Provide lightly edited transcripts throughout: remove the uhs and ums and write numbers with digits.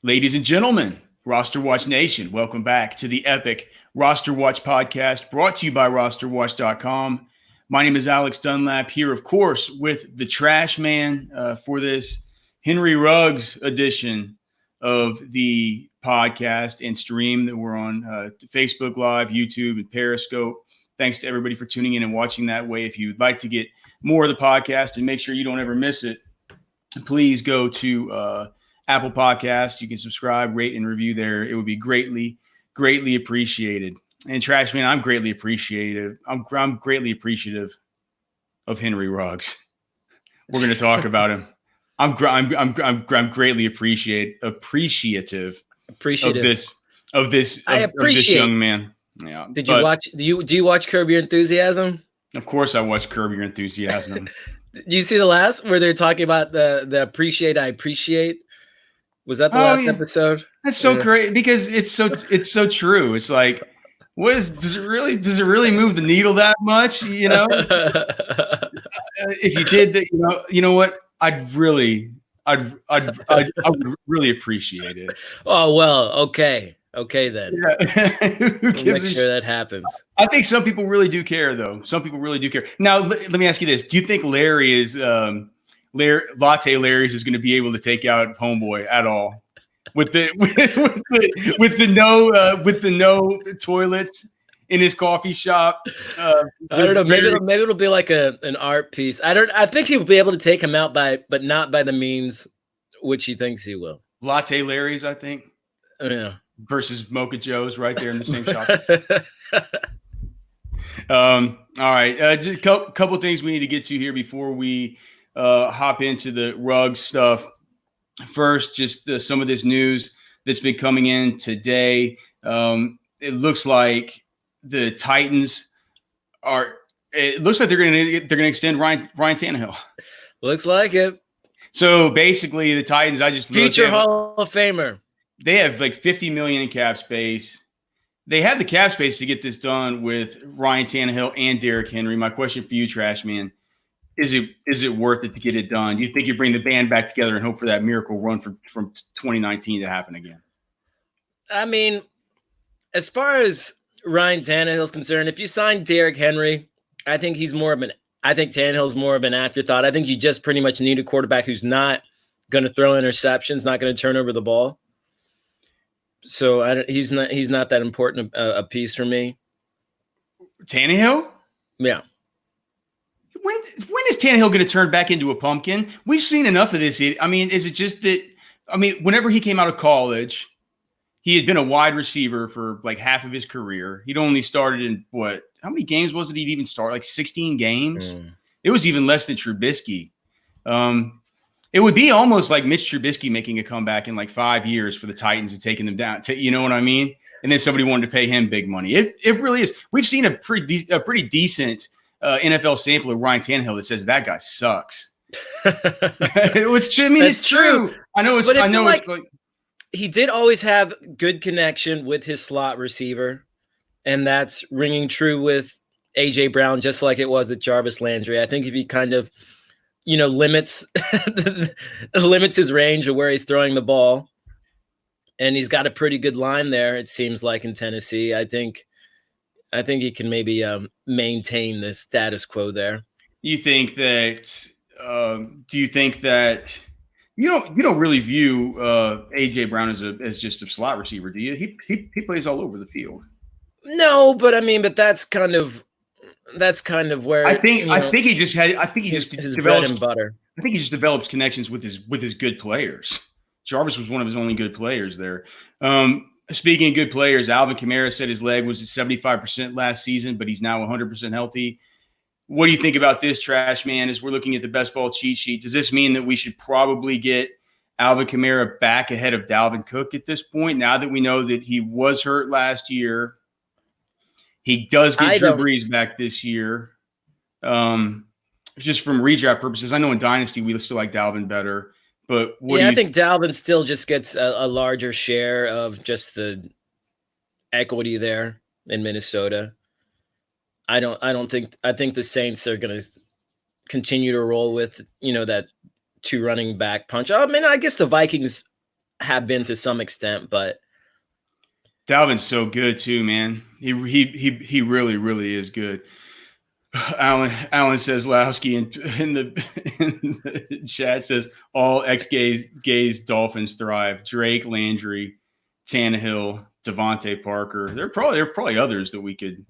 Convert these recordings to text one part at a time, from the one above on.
Ladies and gentlemen, RosterWatch Nation, welcome back to the epic RosterWatch podcast brought to you by RosterWatch.com. My name is Alex Dunlap here, of course, with the Trashman for this Henry Ruggs edition of the podcast and stream that we're on Facebook Live, YouTube, and Periscope. Thanks to everybody for tuning in and watching that way. If you'd like to get more of the podcast and make sure you don't ever miss it, please go to Apple Podcasts. You can subscribe, rate, and review there. It would be greatly appreciated. And Trashman, I'm greatly appreciative. I'm greatly appreciative of Henry Ruggs. We're going to talk about him. I'm greatly appreciative of this young man. Yeah. Did you watch? Do you watch Curb Your Enthusiasm? Of course, I watched Curb Your Enthusiasm. Did you see the last where they're talking about the appreciate? I appreciate. Was that the last episode? That's so great because it's so true. It's like, does it really move the needle that much? You know, if you did that, you know what? I'd really appreciate it. Oh well, okay then. Yeah. We'll make sure that happens. I think some people really do care, though. Some people really do care. Now, let me ask you this: do you think Larry is? Latte Larry's is going to be able to take out Homeboy at all with the no toilets in his coffee shop. I don't know. Maybe it'll be like an art piece. I think he'll be able to take him out but not by the means which he thinks he will. Latte Larry's, I think. Yeah. Versus Mocha Joe's right there in the same shop. All right. Just a couple things we need to get to here before we hop into the Ruggs stuff. First, just some of this news that's been coming in today. It looks like the Titans it looks like they're going to extend Ryan Tannehill. Looks like it. So basically, the Titans, future Hall of Famer. They have like $50 million in cap space. They have the cap space to get this done with Ryan Tannehill and Derrick Henry. My question for you, Trashman. Is it worth it to get it done? Do you think you bring the band back together and hope for that miracle run from 2019 to happen again? I mean, as far as Ryan Tannehill is concerned, if you sign Derrick Henry, I think Tannehill's more of an afterthought. I think you just pretty much need a quarterback who's not going to throw interceptions, not going to turn over the ball. So he's not that important a piece for me. Tannehill? Yeah. When is Tannehill going to turn back into a pumpkin? We've seen enough of this. I mean, is it just that? I mean, whenever he came out of college, he had been a wide receiver for like half of his career. He'd only started in how many games was it he'd even start? Like 16 games? It was even less than Trubisky. It would be almost like Mitch Trubisky making a comeback in like 5 years for the Titans and taking them down. You know what I mean? And then somebody wanted to pay him big money. It really is. We've seen a pretty decent NFL sample of Ryan Tannehill that says that guy sucks. It's true. I know. He did always have good connection with his slot receiver, and that's ringing true with AJ Brown, just like it was with Jarvis Landry. I think if he kind of, limits his range of where he's throwing the ball, and he's got a pretty good line there, it seems like, in Tennessee. I think he can maybe maintain the status quo there. You think that? Do you think that you don't really view AJ Brown as just a slot receiver, do you? He plays all over the field. No, but that's kind of where I think he just his develops bread and butter. I think he just develops connections with his good players. Jarvis was one of his only good players there. Speaking of good players, Alvin Kamara said his leg was at 75% last season, but he's now 100% healthy. What do you think about this, Trashman, as we're looking at the best ball cheat sheet? Does this mean that we should probably get Alvin Kamara back ahead of Dalvin Cook at this point, now that we know that he was hurt last year? He does get Drew Brees back this year. Just from redraft purposes, I know in Dynasty we still like Dalvin better. But I think Dalvin still just gets a larger share of just the equity there in Minnesota. I think the Saints are going to continue to roll with, that two running back punch. I mean, I guess the Vikings have been to some extent, but Dalvin's so good too, man. He really, really is good. Alan Seslowski in the chat says all ex-gays Dolphins thrive. Drake, Landry, Tannehill, Devontae Parker. There are probably others that we could.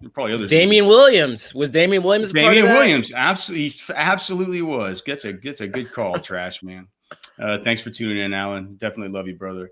Damian Williams was Damian Williams. Damian Williams absolutely was. Gets a good call, Trash Man. Thanks for tuning in, Alan. Definitely love you, brother.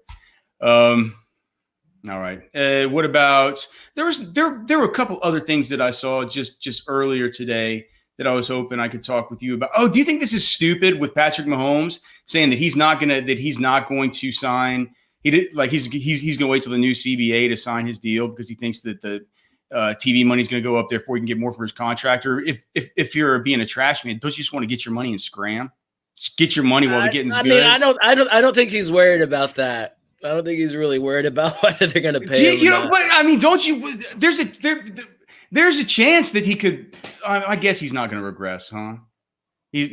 All right. What about there were a couple other things that I saw just earlier today that I was hoping I could talk with you about. Oh, do you think this is stupid with Patrick Mahomes saying that he's not going to sign? He's gonna wait till the new CBA to sign his deal because he thinks that the TV money is going to go up there before he can get more for his contract. Or if you're being a trash man, don't you just want to get your money and scram? Just get your money while the getting's good. I don't think he's worried about that. I don't think he's really worried about whether they're going to pay him. But I mean, don't you? There's a chance that he could. I guess he's not going to regress, huh? Hey,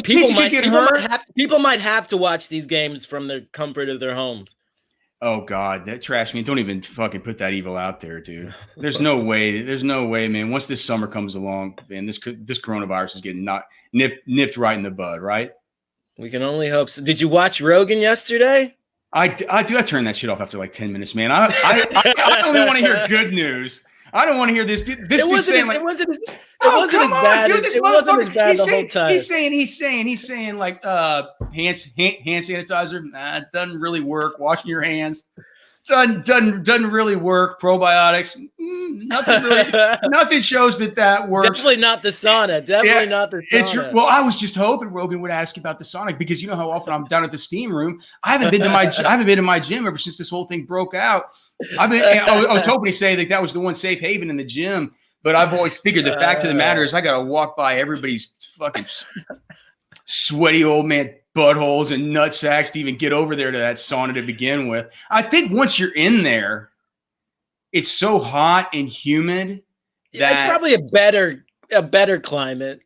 people might have to watch these games from the comfort of their homes. Oh God, that trash man! Don't even fucking put that evil out there, dude. There's no way. There's no way, man. Once this summer comes along, man, this coronavirus is getting nipped right in the bud, right? We can only hope so. Did you watch Rogan yesterday? I turned that shit off after like 10 minutes, man. I only want to hear good news. I don't want to hear this. It wasn't as bad the whole time. He's saying like hand sanitizer. It doesn't really work. Washing your hands doesn't really work. Probiotics. Nothing shows that works. Definitely not the sauna. Not the sauna. Well, I was just hoping Rogan would ask about the sauna because you know how often I'm down at the steam room. I haven't been to my gym ever since this whole thing broke out. I was hoping to say that was the one safe haven in the gym, but I've always figured the fact of the matter is I got to walk by everybody's fucking sweaty old man buttholes and nut sacks to even get over there to that sauna to begin with. I think once you're in there, it's so hot and humid that it's probably a better climate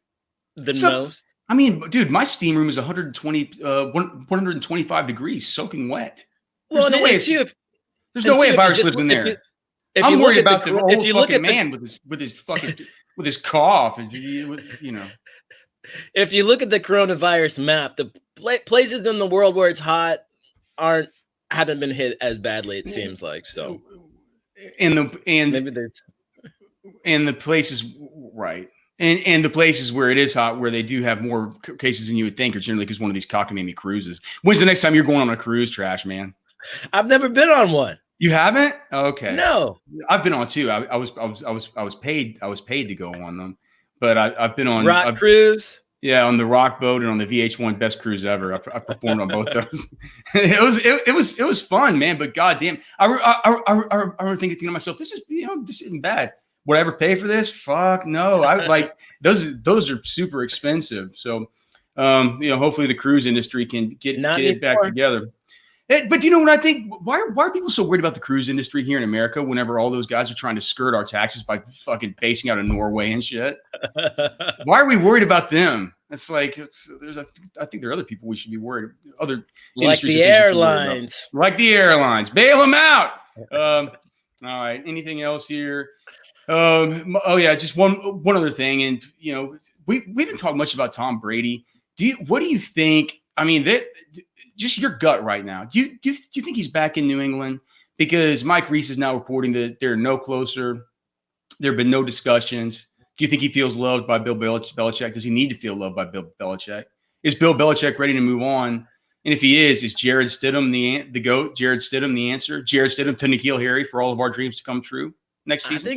than most. I mean, dude, my steam room is 125 degrees, soaking wet. There's no way a virus lives in there. I'm worried about the old fucking man with his cough and you know. If you look at the coronavirus map, the places in the world where it's hot haven't been hit as badly. It seems like so. And the places right, and the places where it is hot, where they do have more cases than you would think, are generally because one of these cockamamie cruises. When's the next time you're going on a cruise, Trash Man? I've never been on one. You haven't? Okay. No, I've been on two. I was paid to go on them. But I've been on cruise. Yeah, on the Rock boat and on the VH1 Best Cruise Ever. I performed on both those. It was fun, man. But goddamn, I remember thinking to myself, this isn't bad. Would I ever pay for this? Fuck no. I like those are super expensive. So, hopefully the cruise industry can get it back together. But you know what I think? Why are people so worried about the cruise industry here in America whenever all those guys are trying to skirt our taxes by fucking basing out of Norway and shit? Why are we worried about them? It's like I think there are other people we should be worried. Other like the airlines, bail them out. All right. Anything else here? Just one other thing, and we haven't talked much about Tom Brady. What do you think? I mean, just your gut right now. Do you think he's back in New England? Because Mike Reese is now reporting that they're no closer. There have been no discussions. Do you think he feels loved by Bill Belichick? Does he need to feel loved by Bill Belichick? Is Bill Belichick ready to move on? And if he is Jared Stidham the GOAT? Jared Stidham the answer? Jared Stidham to N'Keal Harry for all of our dreams to come true next season? I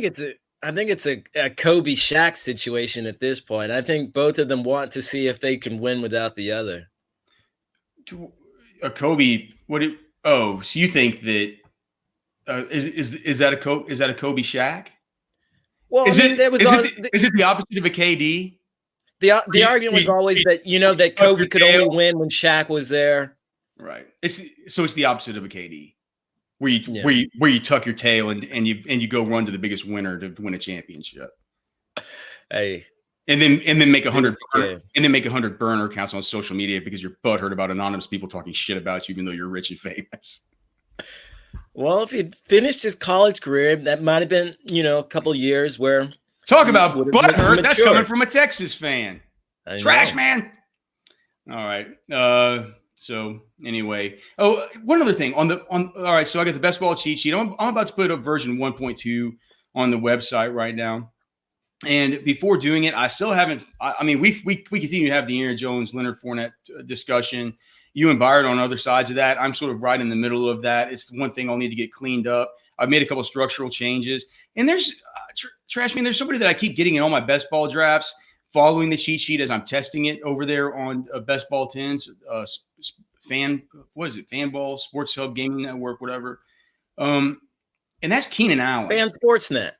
think it's a Kobe Shaq situation at this point. I think both of them want to see if they can win without the other. A Kobe? So you think that is that a Kobe Shaq? Well, is it the opposite of a KD? The argument was always that that Kobe could only win when Shaq was there. Right. It's the opposite of a KD, where you tuck your tail and you go run to the biggest winner to win a championship. Hey, And then make 100 Yeah. and then make 100 burner accounts on social media because you're butthurt about anonymous people talking shit about you, even though you're rich and famous. Well, if he'd finished his college career, that might have been, a couple years where talk about butthurt. That's coming from a Texas fan. Trashman. All right. So anyway, one other thing all right. So I got the best ball cheat sheet. I'm about to put up version 1.2 on the website right now. And before doing it, I still haven't. I mean, we continue to have the Aaron Jones, Leonard Fournette discussion. You and Byron on other sides of that. I'm sort of right in the middle of that. It's the one thing I'll need to get cleaned up. I've made a couple of structural changes, and there's Trashman. There's somebody that I keep getting in all my best ball drafts, following the cheat sheet as I'm testing it over there on Best Ball 10s, Fanball, Sports Hub, Gaming Network, whatever. And that's Keenan Allen. Fan Sportsnet.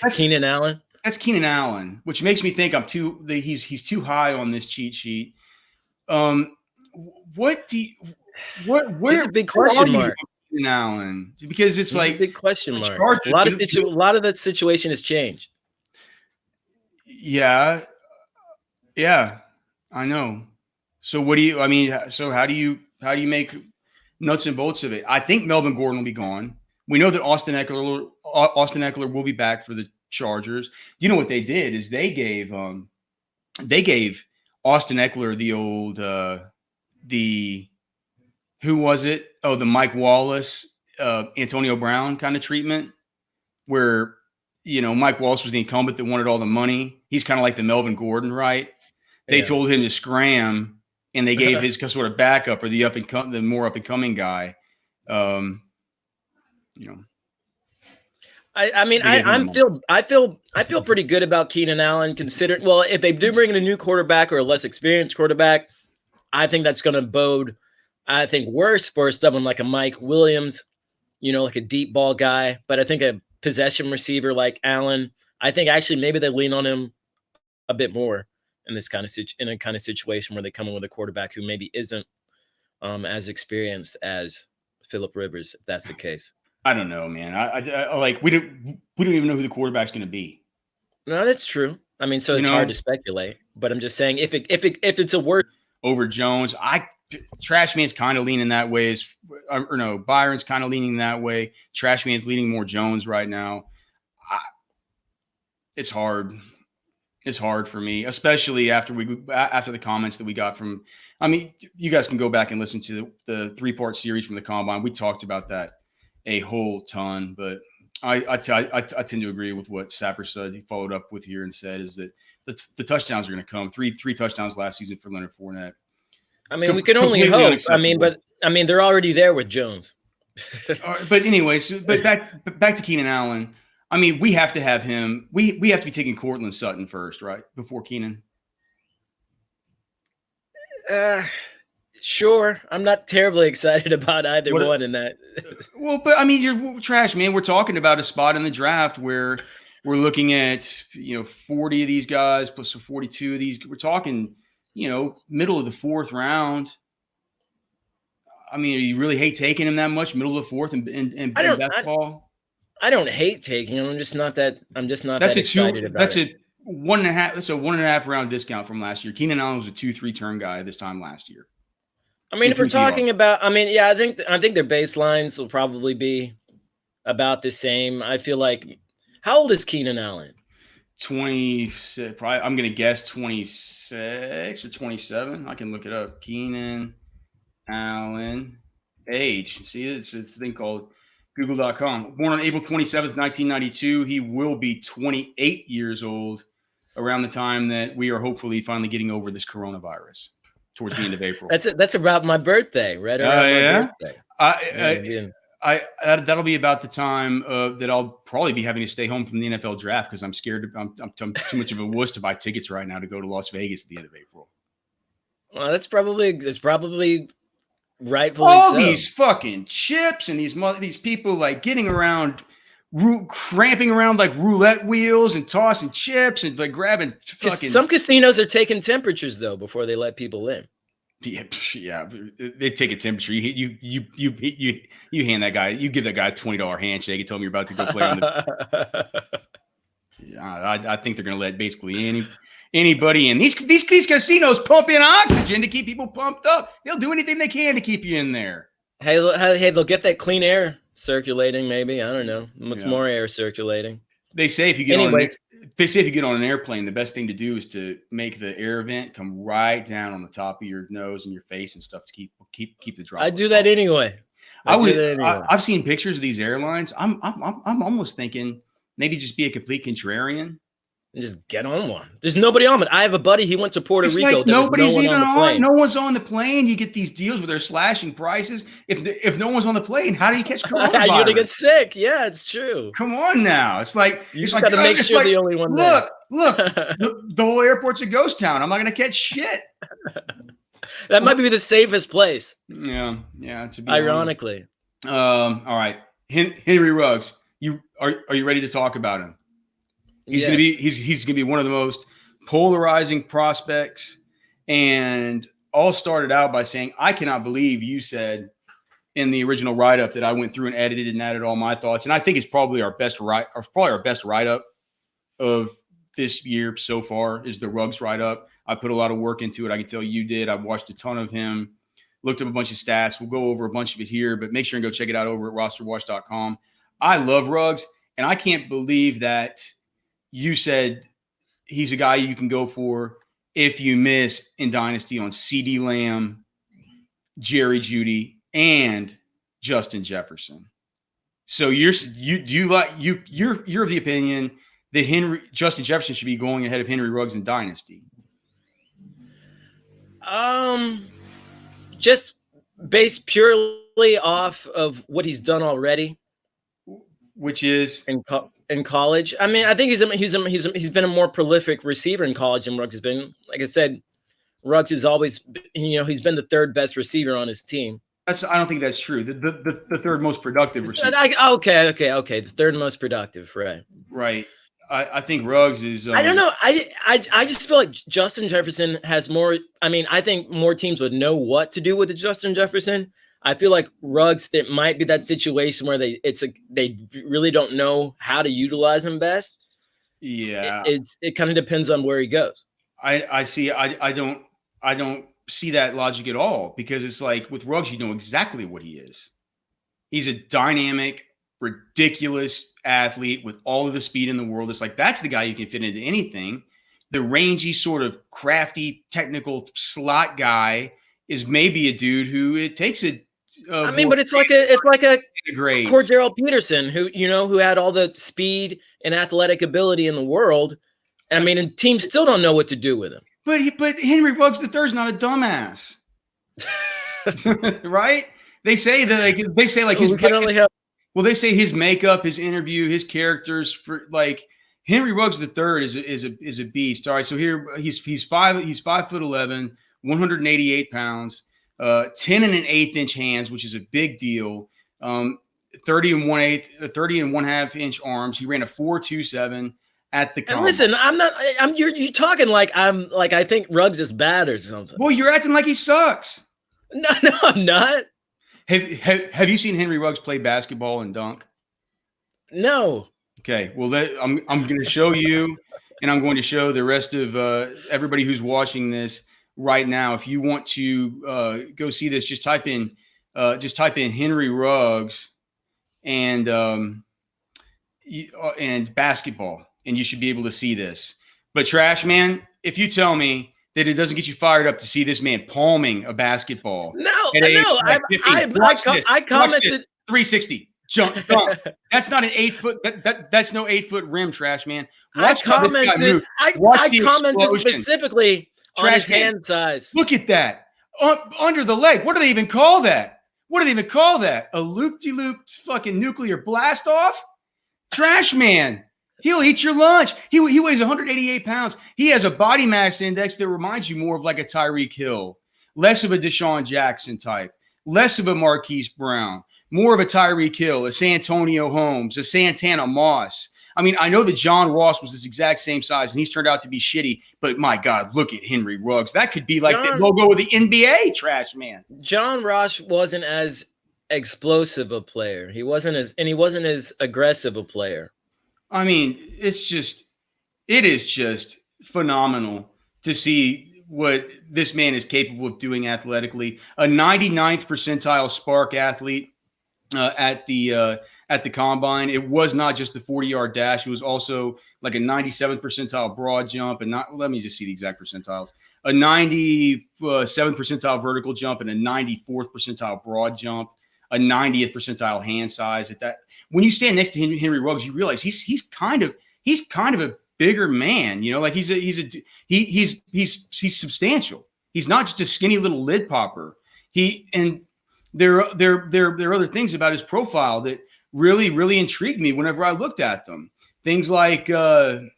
That's Keenan Allen. That's Keenan Allen, which makes me think he's too high on this cheat sheet. Where's a big question mark? Keenan Allen, because it's like a big question mark. A lot of that situation has changed. Yeah, I know. So how do you make nuts and bolts of it? I think Melvin Gordon will be gone. We know that Austin Eckler will be back for the Chargers. You know what they did is they gave Austin Eckler the old who was it? Oh, the Mike Wallace, Antonio Brown kind of treatment, where Mike Wallace was the incumbent that wanted all the money. He's kind of like the Melvin Gordon, right? They told him to scram, and they gave his sort of backup or the more up and coming guy. I feel pretty good about Keenan Allen, considering, well, if they do bring in a new quarterback or a less experienced quarterback, I think that's going to bode, I think, worse for someone like a Mike Williams, like a deep ball guy. But I think a possession receiver like Allen, I think actually maybe they lean on him a bit more in this kind of situation where they come in with a quarterback who maybe isn't as experienced as Phillip Rivers, if that's the case. I don't know, man. I like we don't even know who the quarterback's going to be. No, that's true. I mean, so it's hard to speculate. But I'm just saying, if it's a word over Jones, Trashman's kind of leaning that way. Byron's kind of leaning that way. Trashman's leaning more Jones right now. It's hard. It's hard for me, especially after the comments that we got from. I mean, you guys can go back and listen to the 3-part series from the Combine. We talked about that a whole ton, but I tend to agree with what Sapper said. He followed up with here and said is that the touchdowns are going to come. Three touchdowns last season for Leonard Fournette. I mean, we can only hope. I mean, they're already there with Jones. But anyways, back to Keenan Allen. I mean, we have to have him. We have to be taking Courtland Sutton first, right? Before Keenan. Sure. I'm not terribly excited about either one in that. Well, but I mean, you're trash, man. We're talking about a spot in the draft where we're looking at 40 of these guys plus 42 of these. We're talking middle of the 4th round. I mean, do you really hate taking him that much, middle of the 4th in basketball? I don't hate taking him. I'm just not that excited about it. That's a 1.5 round discount from last year. Keenan Allen was a 2-3 turn guy this time last year. I mean, if we're talking about, I think their baselines will probably be about the same. I feel like, how old is Keenan Allen? 26. Probably, I'm going to guess 26 or 27. I can look it up. Keenan Allen age. See, it's a thing called Google.com. Born on April 27th, 1992. He will be 28 years old around the time that we are hopefully finally getting over this coronavirus towards the end of April. That's about my birthday, right around my birthday. That'll be about the time that I'll probably be having to stay home from the NFL draft because I'm scared. I'm too much of a wuss to buy tickets right now to go to Las Vegas at the end of April. Well, that's probably rightfully all so. These fucking chips and these people like getting around, cramping around like roulette wheels and tossing chips and like grabbing fucking. Some casinos are taking temperatures though before they let people in. Yeah, they take a temperature. You hand that guy, you give that guy a $20 handshake and tell him you're about to go play on the. I think they're going to let basically anybody in. These casinos pump in oxygen to keep people pumped up. They'll do anything they can to keep you in there. Hey, they'll get that clean air circulating. Maybe, I don't know. What's more air circulating? They say if you get on an airplane, the best thing to do is to make the air vent come right down on the top of your nose and your face and stuff to keep the drop. I do that anyway. I've seen pictures of these airlines. I'm almost thinking maybe just be a complete contrarian and just get on one. There's nobody on it. I have a buddy. He went to Puerto Rico. Like nobody's even on. No one's on the plane. You get these deals where they're slashing prices. If no one's on the plane, how do you catch coronavirus? You're gonna get sick. Yeah, it's true. Come on now. It's like you just got to make sure the only one. Look, the whole airport's a ghost town. I'm not gonna catch shit. That might be the safest place. Yeah. To be ironically. All right, Henry Ruggs. Are you ready to talk about him? He's going to be one of the most polarizing prospects, and all started out by saying, I cannot believe you said in the original write-up that I went through and edited and added all my thoughts. And I think it's probably our best write-up of this year so far is the Ruggs write-up. I put a lot of work into it. I can tell you did. I've watched a ton of him, looked up a bunch of stats. We'll go over a bunch of it here, but make sure and go check it out over at RosterWatch.com. I love Ruggs, and I can't believe that you said he's a guy you can go for if you miss in Dynasty on CeeDee Lamb, Jerry Jeudy, and Justin Jefferson. So you're of the opinion that Justin Jefferson should be going ahead of Henry Ruggs in Dynasty? Just based purely off of what he's done already, which is in college. I mean, I think he's been a more prolific receiver in college than Ruggs has been. Like I said, Ruggs has always, he's been the third best receiver on his team. I don't think that's true. The third most productive receiver. Okay. The third most productive, right? Right. I think Ruggs is. I don't know. I just feel like Justin Jefferson has more. I mean, I think more teams would know what to do with Justin Jefferson. I feel like Ruggs, there might be that situation where they really don't know how to utilize him best. Yeah, it kind of depends on where he goes. I see. I don't see that logic at all, because it's like with Ruggs, you know exactly what he is. He's a dynamic, ridiculous athlete with all of the speed in the world. It's like that's the guy you can fit into anything. The rangy, sort of crafty, technical slot guy is maybe a dude who it takes a. But it's like a Cordero Peterson who had all the speed and athletic ability in the world. I mean, and teams still don't know what to do with him. But Henry Ruggs III is not a dumbass, right? They say that they say his makeup, his interview, his characters for like Henry Ruggs III is a beast. All right, so here he's 5'11", 188 pounds. 10 and an eighth inch hands, which is a big deal. 30 and 1/2 inch arms. He ran a 4.27 at the combine. Listen, you're talking like I think Ruggs is bad or something. Well, you're acting like he sucks. No, I'm not. Have you seen Henry Ruggs play basketball and dunk? No. Okay. Well, I'm going to show you, and I'm going to show the rest of everybody who's watching this right now. If you want to go see this, just type in Henry Ruggs and basketball, and you should be able to see this. But Trashman, if you tell me that it doesn't get you fired up to see this man palming a basketball, I commented 360 jump. That's not an 8 foot. That's no 8 foot rim, Trashman. I commented specifically on his hand size. Look at that. Under the leg. What do they even call that? A loop-de-loop fucking nuclear blast off? Trashman. He'll eat your lunch. He weighs 188 pounds. He has a body mass index that reminds you more of like a Tyreek Hill, less of a Deshaun Jackson type, less of a Marquise Brown, more of a Tyreek Hill, a Santonio Holmes, a Santana Moss. I mean, I know that John Ross was this exact same size, and he's turned out to be shitty. But my God, look at Henry Ruggs. That could be like the logo of the NBA, Trashman. John Ross wasn't as explosive a player. He wasn't as aggressive a player. I mean, it's just it is just phenomenal to see what this man is capable of doing athletically. A 99th percentile spark athlete at the combine. It was not just the 40-yard dash. It was also like a 97th percentile broad jump, and not. Let me just see the exact percentiles. A 97th percentile vertical jump and a 94th percentile broad jump. A 90th percentile hand size. At that, when you stand next to Henry Ruggs, you realize he's kind of a bigger man. You know, like he's substantial. He's not just a skinny little lid popper. There are other things about his profile that really intrigued me whenever I looked at them. Things like all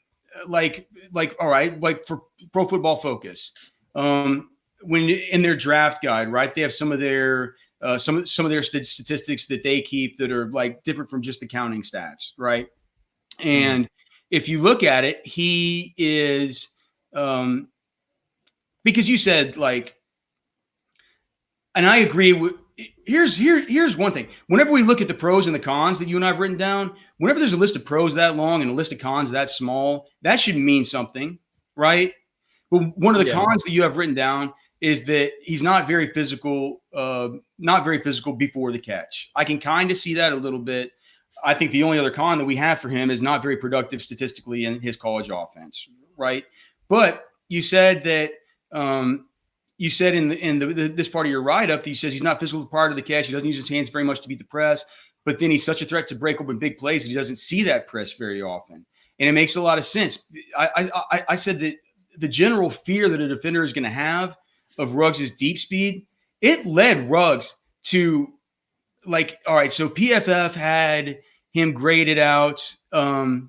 right, like for Pro Football Focus, when in their draft guide, right, they have some of their statistics that they keep that are like different from just the counting stats, right? And if you look at it, he is because you said like, and I agree with. Here's one thing. Whenever we look at the pros and the cons that you and I have written down, whenever there's a list of pros that long and a list of cons that small, that should mean something, right? But one of the cons that you have written down is that he's not very physical before the catch. I can kind of see that a little bit. I think the only other con that we have for him is not very productive statistically in his college offense, right? But you said that you said in this part of your write-up that he says he's not physical prior to the catch. He doesn't use his hands very much to beat the press, but then he's such a threat to break open big plays that he doesn't see that press very often. And it makes a lot of sense. I said that the general fear that a defender is going to have of Ruggs' deep speed, it led Ruggs to like, all right, so PFF had him graded out they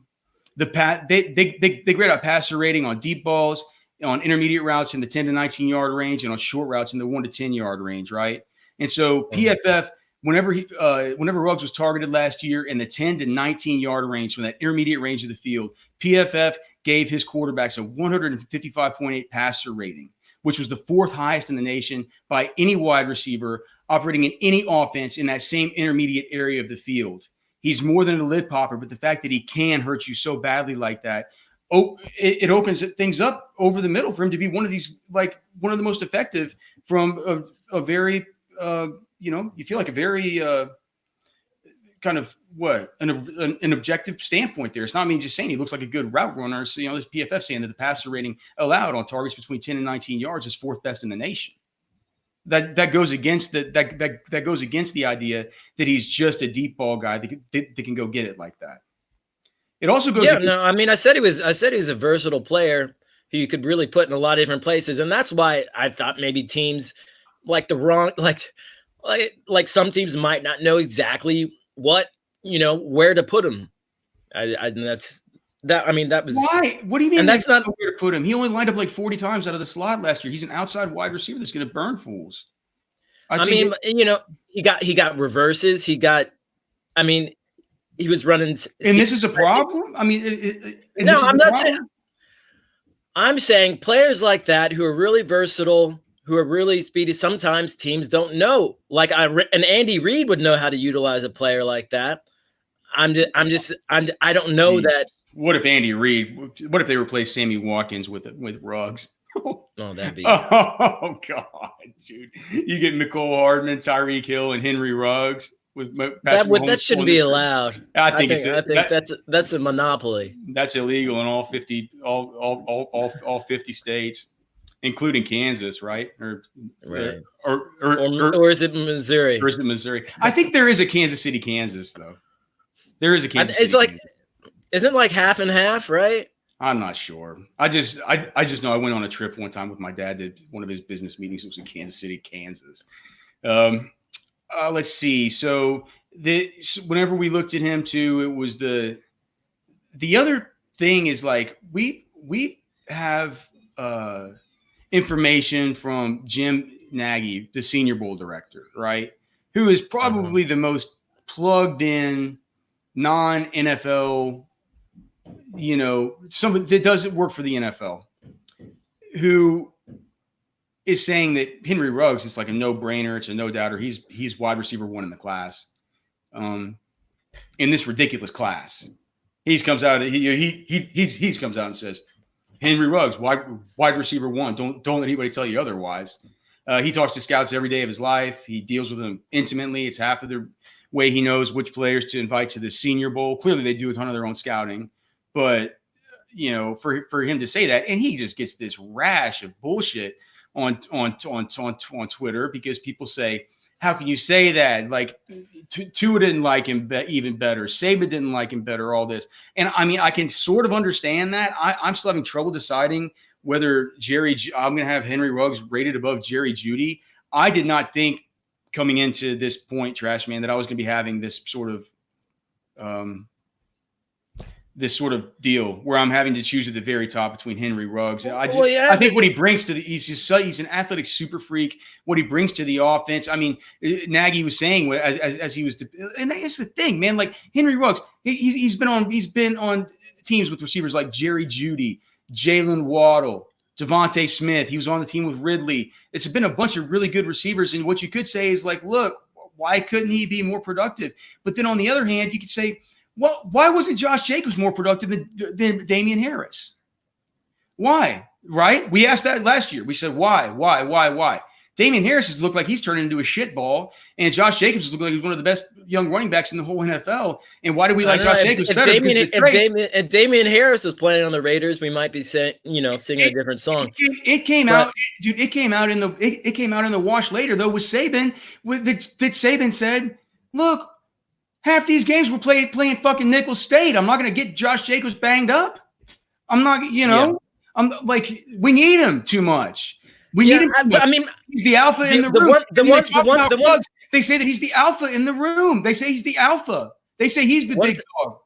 grade out passer rating on deep balls, on intermediate routes in the 10 to 19 yard range, and on short routes in the 1 to 10 yard range, right? And so PFF, whenever Ruggs was targeted last year in the 10 to 19 yard range, from that intermediate range of the field, PFF gave his quarterbacks a 155.8 passer rating, which was the fourth highest in the nation by any wide receiver operating in any offense in that same intermediate area of the field. He's more than a lid popper, but the fact that he can hurt you so badly like that, it opens things up over the middle for him to be one of the most effective from a very, you feel like a very kind of an objective standpoint there. It's not me just saying he looks like a good route runner. So, this PFF saying that the passer rating allowed on targets between 10 and 19 yards is fourth best in the nation. That goes against that goes against the idea that he's just a deep ball guy that can go get it like that. It also goes. Yeah, no, I mean, I said he was a versatile player who you could really put in a lot of different places, and that's why I thought maybe teams like some teams might not know exactly what where to put him. That was why. What do you mean? And that's not where to put him. He only lined up like 40 times out of the slot last year. He's an outside wide receiver that's going to burn fools. He got reverses. He was running. And this is a problem? I mean, no, I'm not saying. I'm saying players like that who are really versatile, who are really speedy, sometimes teams don't know. Like and Andy Reid would know how to utilize a player like that. I don't know that. What if Andy Reid? What if they replace Sammy Watkins with Ruggs? Oh, that'd be. Oh God, dude! You get McCole Hardman, Tyreek Hill, and Henry Ruggs with that shouldn't be allowed. I think that's a monopoly. That's illegal in all 50 states, including Kansas, right? Or is it Missouri? Or is it Missouri? I think there is a Kansas City, Kansas, though. There is a Kansas City. It's like, isn't it like half and half, right? I'm not sure. I just know I went on a trip one time with my dad to one of his business meetings. It was in Kansas City, Kansas. Let's see. So whenever we looked at him too, it was the other thing is like we have information from Jim Nagy, the Senior Bowl director, right? Who is probably the most plugged in non-NFL, somebody that doesn't work for the NFL, who is saying that Henry Ruggs is like a no-brainer. It's a no-doubter. He's wide receiver one in the class, in this ridiculous class. He comes out and says, Henry Ruggs, wide receiver 1. Don't let anybody tell you otherwise. He talks to scouts every day of his life. He deals with them intimately. It's half of the way he knows which players to invite to the Senior Bowl. Clearly, they do a ton of their own scouting, but for him to say that, and he just gets this rash of bullshit on Twitter because people say, how can you say that? Like, Tua didn't like him even better. Saban didn't like him better, all this. And, I mean, I can sort of understand that. I'm still having trouble deciding whether I'm going to have Henry Ruggs rated above Jerry Jeudy. I did not think coming into this point, Trashman, that I was going to be having this sort of deal where I'm having to choose at the very top between Henry Ruggs. I think what he brings to he's an athletic super freak. What he brings to the offense. I mean, Nagy was saying as he was, and that's the thing, man. Like Henry Ruggs, he's been on teams with receivers like Jerry Jeudy, Jalen Waddle, Devontae Smith. He was on the team with Ridley. It's been a bunch of really good receivers. And what you could say is like, look, why couldn't he be more productive? But then on the other hand, you could say, well, why wasn't Josh Jacobs more productive than Damian Harris? Why? Right? We asked that last year. We said, why? Damian Harris has looked like he's turned into a shitball, and Josh Jacobs has looked like he's one of the best young running backs in the whole NFL. And why do we like Josh Jacobs better? If Damian Harris was playing on the Raiders, we might be singing a different song. It came out in the wash later though with Saban. That Saban said, look, half these games we're playing fucking Nickel State. I'm not going to get Josh Jacobs banged up. I'm not, I'm like, we need him too much. We need him. I mean, he's the alpha in the room. They say that he's the alpha in the room. They say he's the alpha. They say he's the big dog.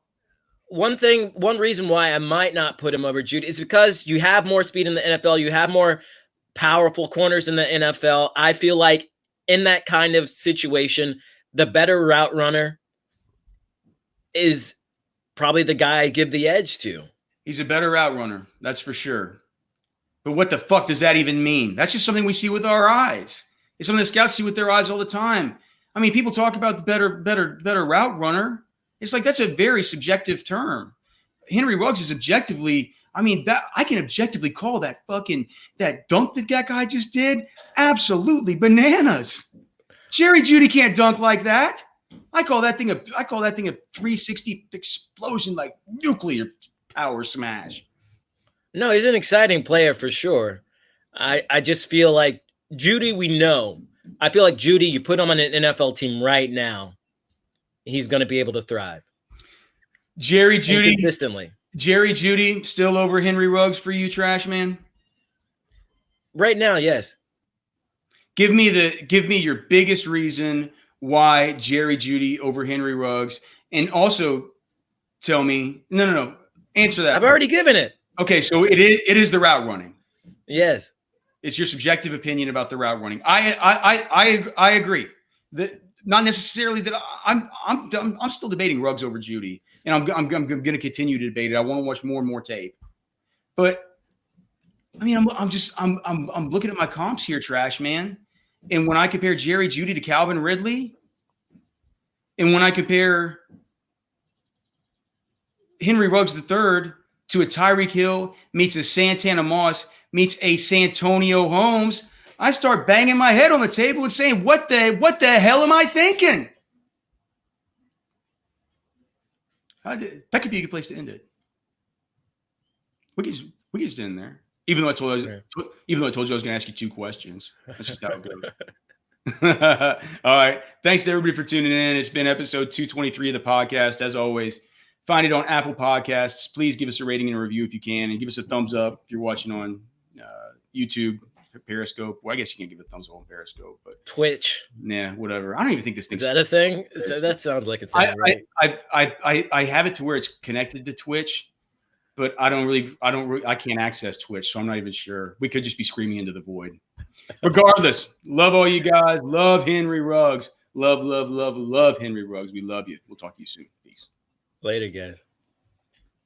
One reason why I might not put him over Jude is because you have more speed in the NFL. You have more powerful corners in the NFL. I feel like in that kind of situation, the better route runner is probably the guy I give the edge to. He's a better route runner. That's for sure. But what the fuck does that even mean? That's just something we see with our eyes. It's something the scouts see with their eyes all the time. I mean, people talk about the better route runner. It's like that's a very subjective term. Henry Ruggs is objectively, I mean, that I can objectively call that dunk that guy just did absolutely bananas. Jerry Jeudy can't dunk like that. I call that thing a 360 explosion, like nuclear power smash. No, he's an exciting player for sure. I just feel like Jeudy, we know. I feel like Jeudy, you put him on an NFL team right now, he's going to be able to thrive. Jerry Jeudy consistently. Jerry Jeudy still over Henry Ruggs for you, Trashman? Right now, yes. Give me your biggest reason why Jerry Jeudy over Henry Ruggs, and also tell me no. Answer that. I've already given it. Okay, so it is the route running. Yes. It's your subjective opinion about the route running. I agree. That not necessarily that I'm still debating Ruggs over Jeudy, and I'm going to continue to debate it. I want to watch more and more tape. But I mean, I'm looking at my comps here, Trash Man, and when I compare Jerry Jeudy to Calvin Ridley, and when I compare Henry Ruggs III to a Tyreek Hill meets a Santana Moss meets a Santonio Holmes, I start banging my head on the table and saying, what the hell am I thinking? That could be a good place to end it. We could just end there. Even though I told you I was going to ask you 2 questions. That's just how it goes. All right. Thanks to everybody for tuning in. It's been episode 223 of the podcast. As always, find it on Apple Podcasts. Please give us a rating and a review if you can, and give us a thumbs up if you're watching on YouTube, Periscope. Well, I guess you can't give a thumbs up on Periscope, but Twitch. Nah, whatever. I don't even think this thing's. Is that a thing? That sounds like a thing, right? I have it to where it's connected to Twitch, but I can't access Twitch, so I'm not even sure. We could just be screaming into the void. Regardless, love all you guys. Love Henry Ruggs. Love Henry Ruggs. We love you. We'll talk to you soon. Peace. Later, guys.